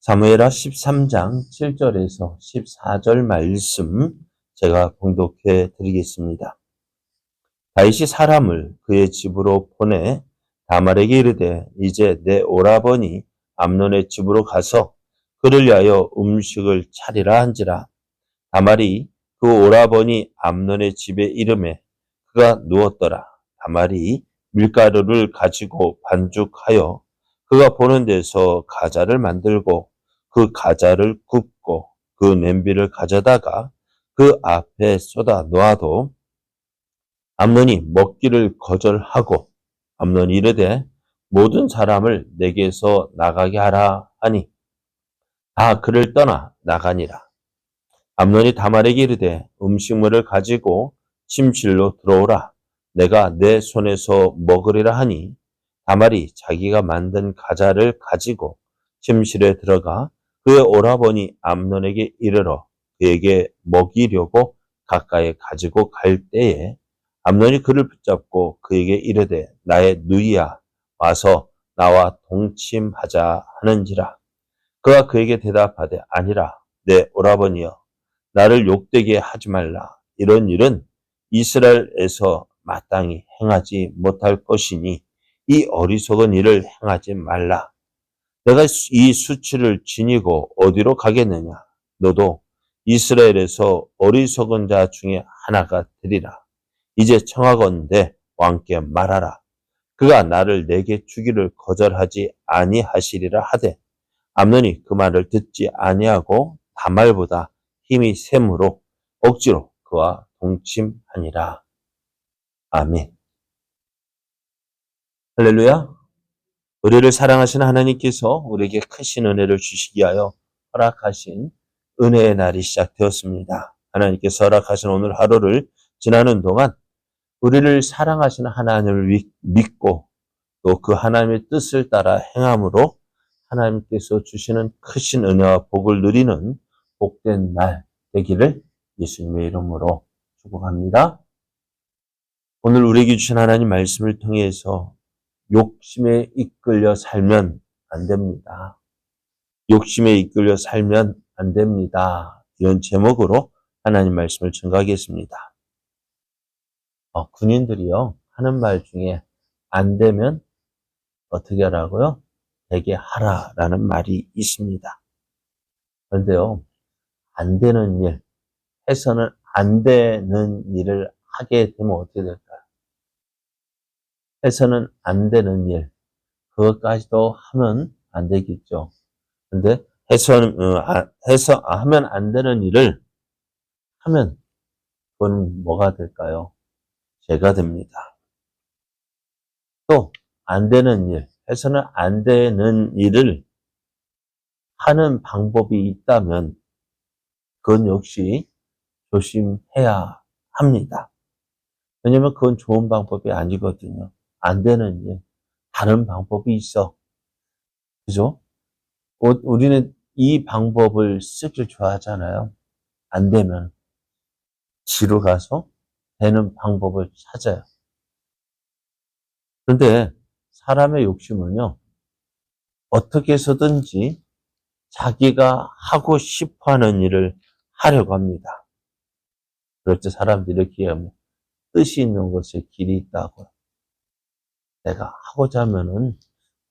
사무엘하 13장 7절에서 14절 말씀 제가 봉독해 드리겠습니다. 다윗이 사람을 그의 집으로 보내 다말에게 이르되 이제 내 오라버니 암논의 집으로 가서 그를 위하여 음식을 차리라 한지라. 다말이 그 오라버니 암논의 집에 이르매 그가 누웠더라. 다말이 밀가루를 가지고 반죽하여 그가 보는 데서 가자를 만들고 그 가자를 굽고 그 냄비를 가져다가 그 앞에 쏟아 놓아도 암논이 먹기를 거절하고 암논이 이르되 모든 사람을 내게서 나가게 하라 하니 다 그를 떠나 나가니라. 암논이 다말에게 이르되 음식물을 가지고 침실로 들어오라. 내가 내 손에서 먹으리라 하니 다말이 자기가 만든 가자를 가지고 침실에 들어가 그의 오라버니 암논에게 이르러 그에게 먹이려고 가까이 가지고 갈 때에 암논이 그를 붙잡고 그에게 이르되 나의 누이야 와서 나와 동침하자 하는지라. 그가 그에게 대답하되 아니라 내 오라버니여 나를 욕되게 하지 말라. 이런 일은 이스라엘에서 마땅히 행하지 못할 것이니 이 어리석은 일을 행하지 말라. 내가 이 수치를 지니고 어디로 가겠느냐? 너도 이스라엘에서 어리석은 자 중에 하나가 되리라. 이제 청하건대 왕께 말하라. 그가 나를 내게 주기를 거절하지 아니하시리라 하되 암논이 그 말을 듣지 아니하고 다말보다 힘이 셈으로 억지로 그와 동침하니라. 아멘. 할렐루야. 우리를 사랑하시는 하나님께서 우리에게 크신 은혜를 주시기 위하여 허락하신 은혜의 날이 시작되었습니다. 하나님께서 허락하신 오늘 하루를 지나는 동안 우리를 사랑하시는 하나님을 믿고 또 그 하나님의 뜻을 따라 행함으로 하나님께서 주시는 크신 은혜와 복을 누리는 복된 날 되기를 예수님의 이름으로 축복합니다. 오늘 우리에게 주신 하나님 말씀을 통해서 욕심에 이끌려 살면 안 됩니다. 욕심에 이끌려 살면 안 됩니다. 이런 제목으로 하나님 말씀을 증거하겠습니다. 군인들이요 하는 말 중에 안 되면 어떻게 하라고요? 되게 하라라는 말이 있습니다. 그런데요 안 되는 일, 해서는 안 되는 일을 하게 되면 어떻게 될까요? 해서는 안 되는 일, 그것까지도 하면 안 되겠죠. 근데 하면 안 되는 일을 하면 그건 뭐가 될까요? 죄가 됩니다. 또 안 되는 일, 해서는 안 되는 일을 하는 방법이 있다면 그건 역시 조심해야 합니다. 왜냐면 그건 좋은 방법이 아니거든요. 안 되는 일, 다른 방법이 있어. 그죠? 우리는 이 방법을 쓰길 좋아하잖아요. 안 되면 뒤로 가서 되는 방법을 찾아요. 그런데 사람의 욕심은요, 어떻게 해서든지 자기가 하고 싶어 하는 일을 하려고 합니다. 그럴 때 사람들이 이렇게 얘기하면 뜻이 있는 곳에 길이 있다고. 내가 하고자 하면은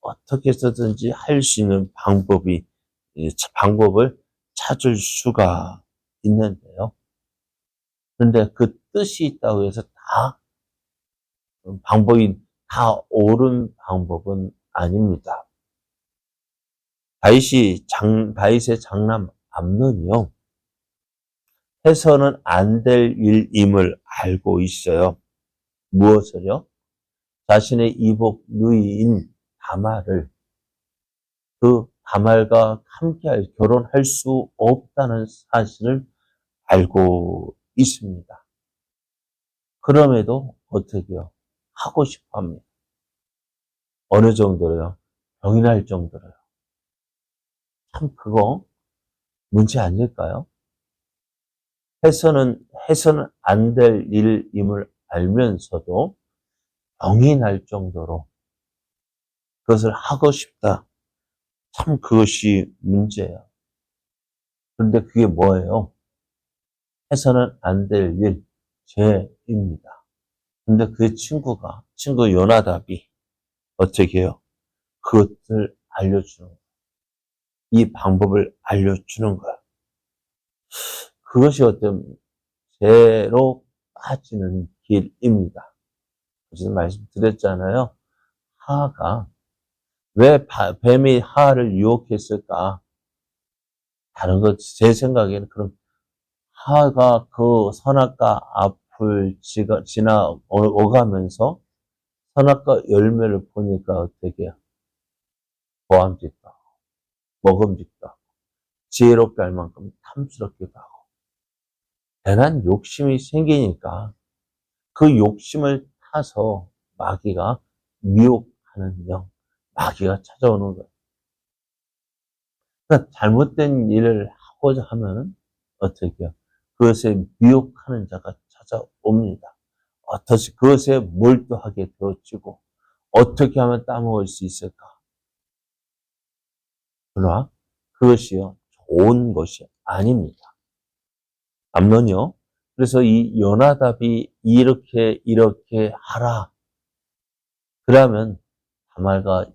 어떻게 해서든지 할 수 있는 방법을 찾을 수가 있는데요. 그런데 그 뜻이 있다고 해서 방법이 다 옳은 방법은 아닙니다. 다윗의 장남 암논이요. 해서는 안 될 일임을 알고 있어요. 무엇을요? 자신의 이복 누이인 다말을 그 다말과 함께 결혼할 수 없다는 사실을 알고 있습니다. 그럼에도 어떻게요? 하고 싶어 합니다. 어느 정도로요? 병이 날 정도로요. 참 그거 문제 아닐까요? 해서는 안 될 일임을 알면서도 병이 날 정도로 그것을 하고 싶다. 참 그것이 문제예요. 그런데 그게 뭐예요? 해서는 안 될 일, 죄입니다. 근데 그 친구 요나답이 어떻게 해요? 그것을 알려주는 거예요. 이 방법을 알려주는 거예요. 그것이 어떤 죄로 빠지는 길입니다. 어제도 말씀드렸잖아요. 하하가 왜 뱀이 하하를 유혹했을까? 다른 것, 제 생각에는 그런 하하가 그 선악과 앞을 오가면서 선악과 열매를 보니까 어떻게 해요? 보암직도 하고, 먹음직도 하고, 지혜롭게 할 만큼 탐스럽기도 하고, 괜한 욕심이 생기니까 그 욕심을 타서 마귀가 미혹하는 영, 마귀가 찾아오는 거예요. 그러니까 잘못된 일을 하고자 하면 어떻게 해요? 그것에 미혹하는 자가 찾아옵니다. 어떻게 그것에 몰두하게 되어지고 어떻게 하면 따먹을 수 있을까? 그러나 그것이요 좋은 것이 아닙니다. 암론이요. 그래서 이 요나답이 이렇게 하라. 그러면 다말과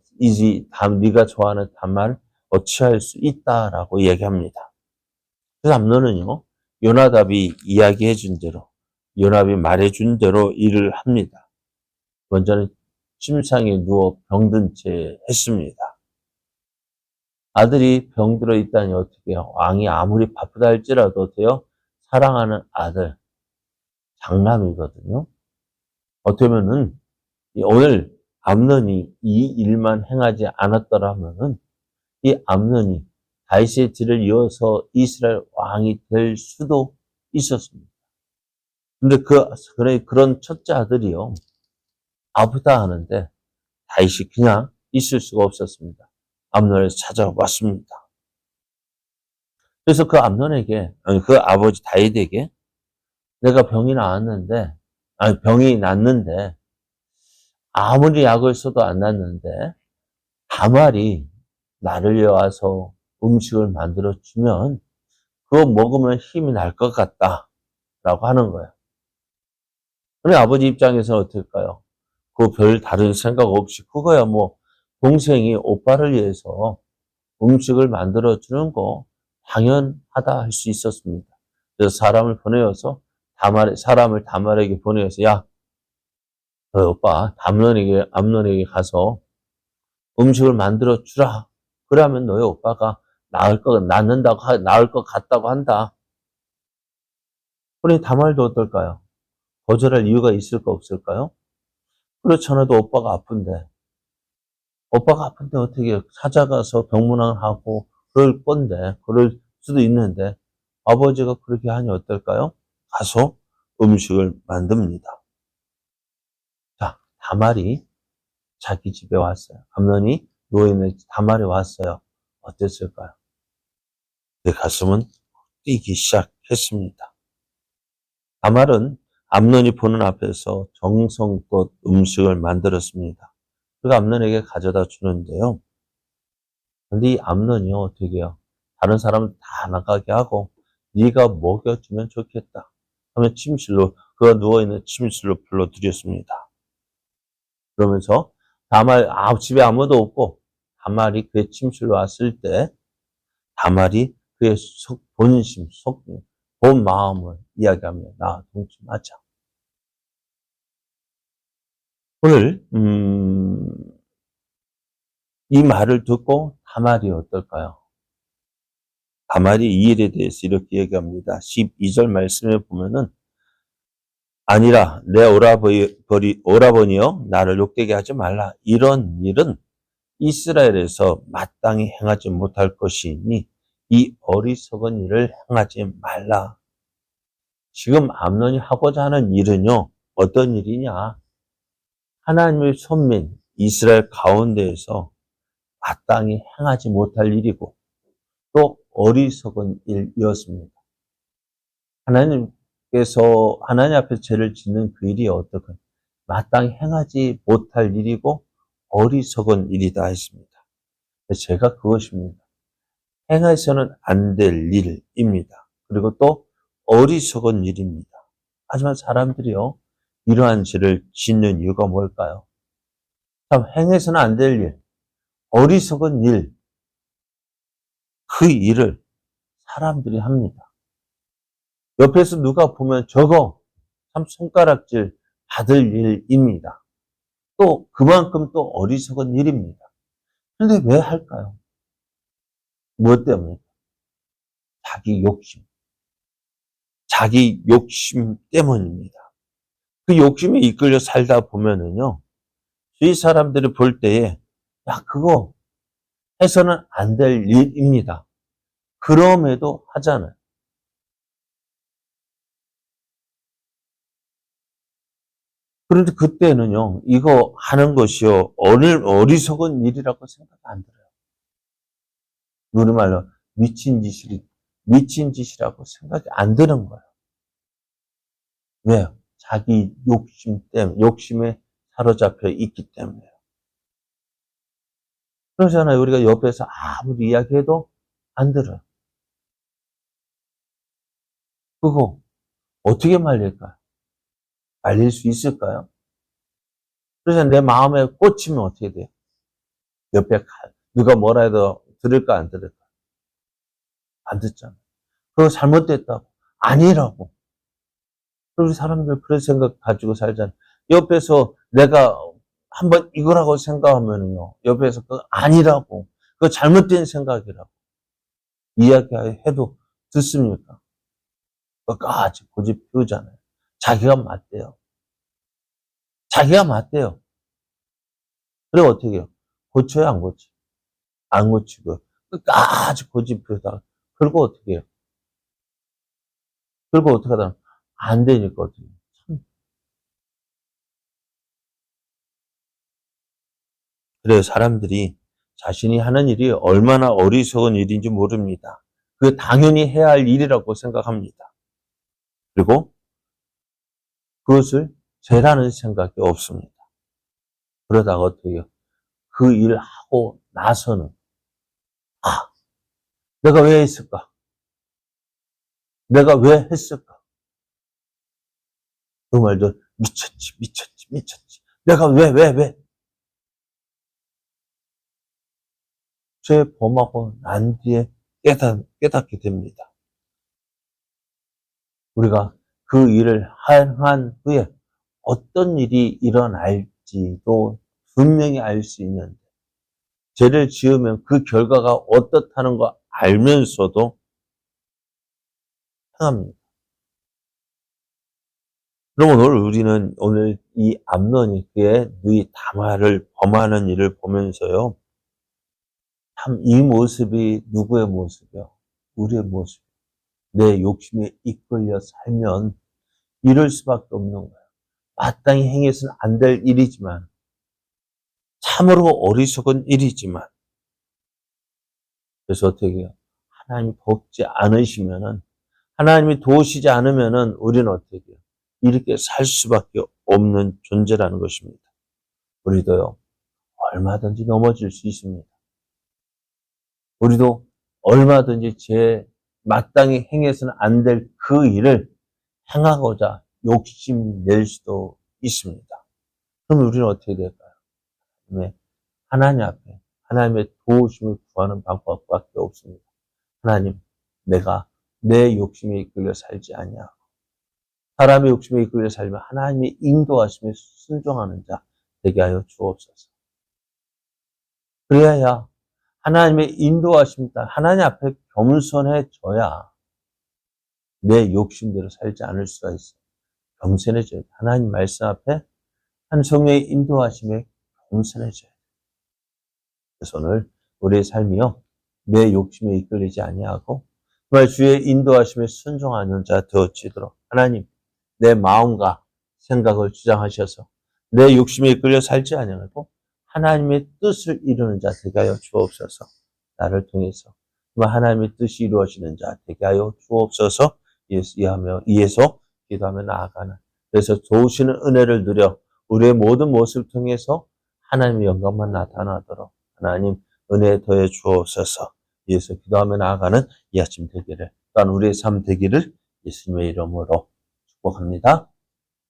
네가 좋아하는 다말 취할 수 있다라고 얘기합니다. 그래서 암론은요, 요나답이 이야기해 준 대로, 요나답이 말해 준 대로 일을 합니다. 먼저는 침상에 누워 병든 채 했습니다. 아들이 병들어 있다니 어떻게 해요? 왕이 아무리 바쁘다 할지라도 돼요? 사랑하는 아들, 장남이거든요. 어떻게 보면은, 오늘 암논이 이 일만 행하지 않았더라면은, 이 암논이 다윗의 뒤를 이어서 이스라엘 왕이 될 수도 있었습니다. 근데 그런 첫째 아들이요. 아프다 하는데 다윗이 그냥 있을 수가 없었습니다. 암논에서 찾아왔습니다. 그래서 그 암논에게, 그 아버지 다윗에게 내가 병이 났는데, 아무리 약을 써도 안 낫는데, 다말이 나를 위해서 음식을 만들어주면, 그거 먹으면 힘이 날 것 같다. 라고 하는 거예요. 근데 아버지 입장에서는 어떨까요? 그 별 다른 생각 없이, 그거야 뭐, 동생이 오빠를 위해서 음식을 만들어주는 거 당연하다 할 수 있었습니다. 그래서 사람을 다말에게 보내어서, 야, 오빠, 암론에게 가서 음식을 만들어 주라. 그러면 너희 오빠가 나을 것 같다고 한다. 그러니 다말도 어떨까요? 거절할 이유가 있을까, 없을까요? 그렇잖아도 오빠가 아픈데 어떻게 찾아가서 병문안 하고 그럴 수도 있는데, 아버지가 그렇게 하니 어떨까요? 가서 음식을 만듭니다. 자, 다말이 자기 집에 왔어요. 암논이 누워있는 다말이 왔어요. 어땠을까요? 내 가슴은 뛰기 시작했습니다. 다말은 암논이 보는 앞에서 정성껏 음식을 만들었습니다. 그가 암논에게 가져다 주는데요. 근데 이 암논이요, 어떻게 해요? 다른 사람을 다 나가게 하고 네가 먹여주면 좋겠다 하면 그가 누워있는 침실로 불러들였습니다. 그러면서 집에 아무도 없고 다말이 그의 침실로 왔을 때 다말이 그의 본 마음을 이야기하며 나 동침하자. 오늘 이 말을 듣고 다말이 어떨까요? 다말이 이 일에 대해서 이렇게 얘기합니다. 12절 말씀에 보면은 아니라 내 오라버니여 나를 욕되게 하지 말라. 이런 일은 이스라엘에서 마땅히 행하지 못할 것이니 이 어리석은 일을 행하지 말라. 지금 암논이 하고자 하는 일은요. 어떤 일이냐? 하나님의 손민 이스라엘 가운데에서 마땅히 행하지 못할 일이고 또 어리석은 일이었습니다. 하나님 앞에 죄를 짓는 그 일이 어떻게 마땅히 행하지 못할 일이고 어리석은 일이다 했습니다. 제가 그것입니다. 행해서는 안 될 일입니다. 그리고 또 어리석은 일입니다. 하지만 사람들이요, 이러한 죄를 짓는 이유가 뭘까요? 참, 행해서는 안 될 일, 어리석은 일, 그 일을 사람들이 합니다. 옆에서 누가 보면 저거 참 손가락질 받을 일입니다. 또 그만큼 또 어리석은 일입니다. 그런데 왜 할까요? 무엇 때문에? 자기 욕심. 자기 욕심 때문입니다. 그 욕심에 이끌려 살다 보면은요, 주위 사람들이 볼 때에, 야, 그거 해서는 안 될 일입니다. 그럼에도 하잖아요. 그런데 그때는요, 이거 하는 것이요, 어리석은 일이라고 생각 안 들어요. 우리말로 미친 짓이라고 생각이 안 드는 거예요. 왜요? 자기 욕심 때문에, 욕심에 사로잡혀 있기 때문에요. 그러잖아요. 우리가 옆에서 아무리 이야기해도 안 들어요. 그거 어떻게 말릴까요? 말릴 수 있을까요? 그래서 내 마음에 꽂히면 어떻게 돼요? 옆에 누가 뭐라 해도 들을까 안 들을까? 안 듣잖아요. 그거 잘못됐다고. 아니라고. 우리 사람들 그런 생각 가지고 살잖아요. 옆에서 내가 한번 이거라고 생각하면요. 옆에서 그거 아니라고. 그거 잘못된 생각이라고. 이야기해도 듣습니까? 끝까지 고집 피우잖아요. 자기가 맞대요. 자기가 맞대요. 그리고 어떻게 해요? 고쳐요, 안 고쳐? 안 고치고 끝까지 고집 피우다가 결국 어떻게 해요? 결국 어떻게 하다 안 되니까 어떻게 해요? 참. 그래서 사람들이 자신이 하는 일이 얼마나 어리석은 일인지 모릅니다. 그게 당연히 해야 할 일이라고 생각합니다. 그리고 그것을 죄라는 생각이 없습니다. 그러다가 어떻게 해요? 그 일을 하고 나서는 아, 내가 왜 했을까? 내가 왜 했을까? 그 말도 미쳤지. 내가 왜? 죄 범하고 난 뒤에 깨닫게 됩니다. 우리가 그 일을 한 후에 어떤 일이 일어날지도 분명히 알 수 있는데, 죄를 지으면 그 결과가 어떻다는 거 알면서도 행합니다. 그럼 오늘 이 암논이 그의 누이 다말을 범하는 일을 보면서요, 참 이 모습이 누구의 모습이요? 우리의 모습. 내 욕심에 이끌려 살면 이럴 수밖에 없는 거예요. 마땅히 행해서는 안 될 일이지만, 참으로 어리석은 일이지만, 그래서 어떻게 해요? 하나님이 돕지 않으시면은, 하나님이 도우시지 않으면은 우리는 어떻게 해요? 이렇게 살 수밖에 없는 존재라는 것입니다. 우리도요, 얼마든지 넘어질 수 있습니다. 우리도 얼마든지 마땅히 행해서는 안 될 그 일을 행하고자 욕심낼 수도 있습니다. 그럼 우리는 어떻게 될까요? 하나님 앞에 하나님의 도우심을 구하는 방법밖에 없습니다. 하나님, 내가 내 욕심에 이끌려 살지 아니하고 사람의 욕심에 이끌려 살면 하나님의 인도하심에 순종하는 자 되게 하여 주옵소서. 그래야 하나님의 인도하심 따라 하나님 앞에 겸손해져야 내 욕심대로 살지 않을 수가 있어요. 겸손해져야 돼. 하나님 말씀 앞에 한 성령의 인도하심에 겸손해져야 돼. 그래서 오늘 우리의 삶이요, 내 욕심에 이끌리지 아니하고 정말 주의 인도하심에 순종하는 자 되어지도록 하나님, 내 마음과 생각을 주장하셔서 내 욕심에 이끌려 살지 아니하고 하나님의 뜻을 이루는 자 되게 하여 주옵소서. 나를 통해서 하나님의 뜻이 이루어지는 자 되게 하여 주옵소서. 이에서 기도하며 나아가는, 그래서 도우시는 은혜를 누려 우리의 모든 모습을 통해서 하나님의 영광만 나타나도록 하나님 은혜 더해 주옵소서. 예수 기도하며 나아가는 이 아침 되기를, 또한 우리의 삶 되기를 예수님의 이름으로 축복합니다.